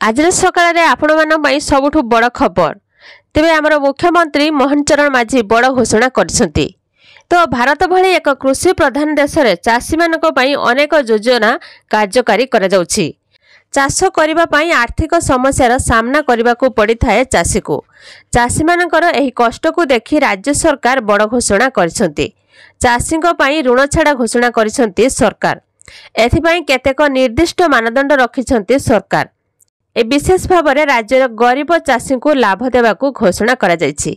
आज सकाळ आपण सबुठ बड़ खबर तेरे आमर मुख्यमंत्री मोहन चरण माझी बड़ घोषणा कर तो भारत भली एक कृषि प्रधान देश में चाषी मानी अनेक योजना कार्यकारी चाष करने आर्थिक समस्यार सामना करने को पड़ी था चाषी को चाषी मानकर एही कष्ट को देखी राज्य सरकार बड़ घोषणा चाषी ऋण छाड़ घोषणा कर सरकार एथिपाई केतेक निर्दिष्ट मानदंड रखिछन्ति सरकार ए विशेष भाव में राज्यर गरीब चाषी को लाभ देवाकू घोषणा करा जायछि।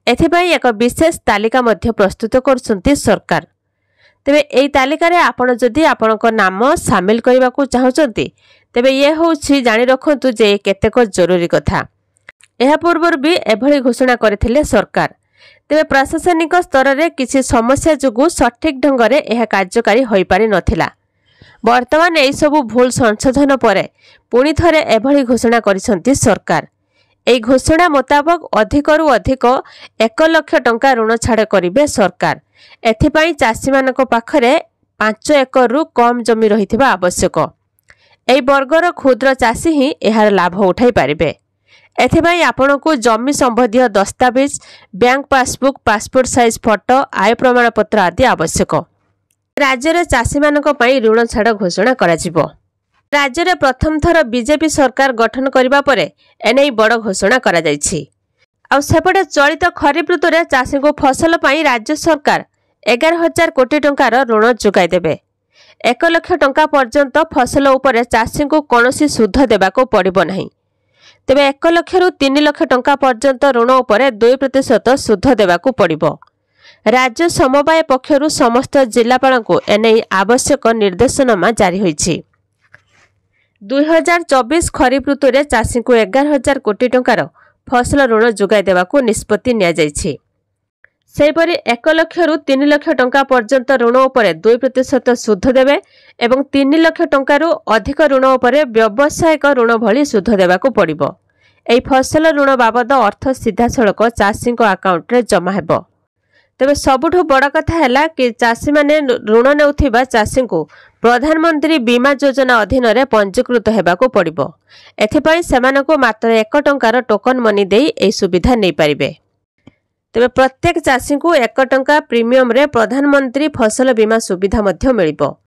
एथिपाई एक विशेष तालिका मध्य प्रस्तुत करुछन्ति सरकार। तेबे एई तालिका रे आपण जदि आपणक नाम शामिल करबाकू चाहुछन्ति तेबे ये होछि जानि रखन्तु जे केतेक जरूरी कथा। एहा पूर्व भी एभली घोषणा करथिले सरकार। तेबे प्रशासनिक स्तर रे किछि समस्या जोगु सठिक ढंग रे एहा कार्यकारी होई पारि नथिला। वर्तमान यही सबू भूल संशोधन पर पुणी थरे एभली घोषणा करिसंती सरकार। एई घोषणा मुताबक अधिकरु अधिक 1 लाख टंका ऋण छाड़ करिवे सरकार। एथिपाई चाषी मानक पाखरे 5 एकरु कम जमी रहिथिबा आवश्यक। एई वर्गर क्षुद्र चाषी ही एहार लाभ उठाई पारिबे। एथिपाई आपनकु जमी संबंधी दस्तावेज bank passbook passport size photo I प्रमाण पत्र आदि आवश्यक। राज्य में चाषी मानक पई ऋण छाड़ घोषणा करा जिवो। राज्य में प्रथम थर बीजेपी सरकार गठन करिबा परे एनै बड़ घोषणा करा जायछि। आ सेपटे चलित खरीफ ऋतु रे चाषी को फसल पई राज्य सरकार 11,000 कोटी टंकार ऋण जोगाई देबे। 1 लाख टंका पर्यंत फसल उपरे चाषी को कोनोसी सुध देबाको पड़िबो नाही। तेबे 1 लाख रु 3 लाख टंका पर्यंत ऋण उपरे 2% सुध देबाको पड़िबो। राज्य समवाय पक्षरु समस्त जिलापाल को एने आवश्यक निर्देशनामा जारी होईछि। 2024 खरीफ ऋतु रे चाषी को 11,000 कोटी टंकार फसल ऋण जोगाई देबाको निष्पत्ति निया जायछि। सेपरि 1 लाख रु 3 लाख टंका पर्यंत ऋण उपरे 2% सुध देबे एवं 3 लाख टंकारु अधिक ऋण उपरे व्यावसायिक ऋण भली सुध देबाको पड़िबो। एई फसल ऋण बाबद अर्थ सीधा सड़क चाषी अकाउंट रे जमा हेबो। तेबे सबुठ बड़ कथा है कि चाषी माने ऋण नेउथिबा चाषी को प्रधानमंत्री बीमा योजना अधीन रे पंजीकृत हेबाको पड़िबो। एथिपाई सेमानको मात्र 1 टंकार टोकन मनी देई ए सुविधा नै पारिबे। तेबे प्रत्येक चाषी को 1 टंका प्रीमियम रे प्रधानमंत्री फसल बीमा सुविधा मध्य मिलिबो।